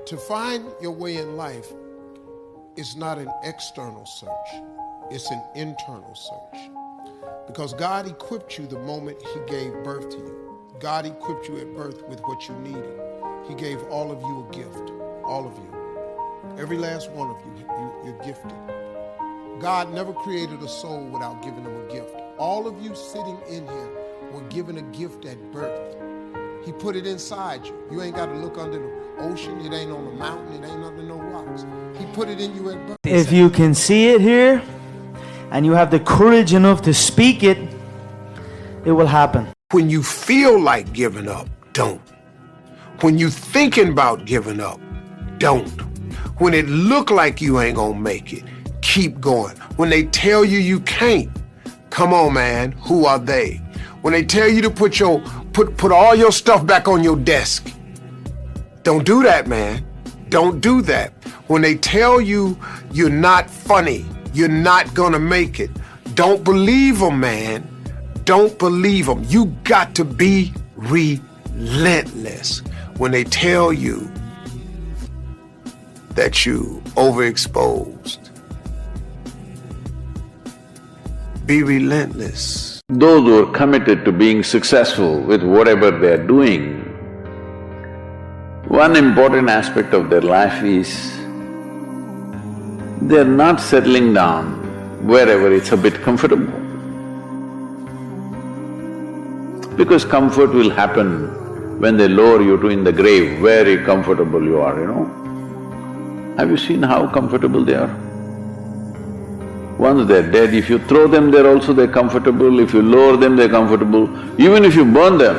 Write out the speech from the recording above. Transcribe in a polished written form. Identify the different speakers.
Speaker 1: To find your way in life is not an external search, it's an internal search. Because God equipped you the moment He gave birth to you. God equipped you at birth with what you needed. He gave all of you a gift, all of you. Every last one of you, you're gifted. God never created a soul without giving them a gift. All of you sitting in here were given a gift at birth. He put it inside you. You ain't got to look under the ocean. It ain't on a mountain. It ain't under no rocks. He put it in you at birth.
Speaker 2: If you can see it here and you have the courage enough to speak it, it will happen.
Speaker 1: When you feel like giving up, don't. When you thinking about giving up, don't. When it look like you ain't gonna make it, keep going. When they tell you you can't, come on, man, who are they? When they tell you to put all your stuff back on your desk, don't do that, man. Don't do that. When they tell you you're not funny, you're not gonna make it, don't believe them, man. Don't believe them. You got to be relentless. When they tell you that you overexposed, be relentless.
Speaker 3: Those who are committed to being successful with whatever they're doing, one important aspect of their life is they're not settling down wherever it's a bit comfortable. Because comfort will happen when they lower you to in the grave, very comfortable you are, you know. Have you seen how comfortable they are? Once they're dead, if you throw them there also they're comfortable, if you lower them they're comfortable, even if you burn them,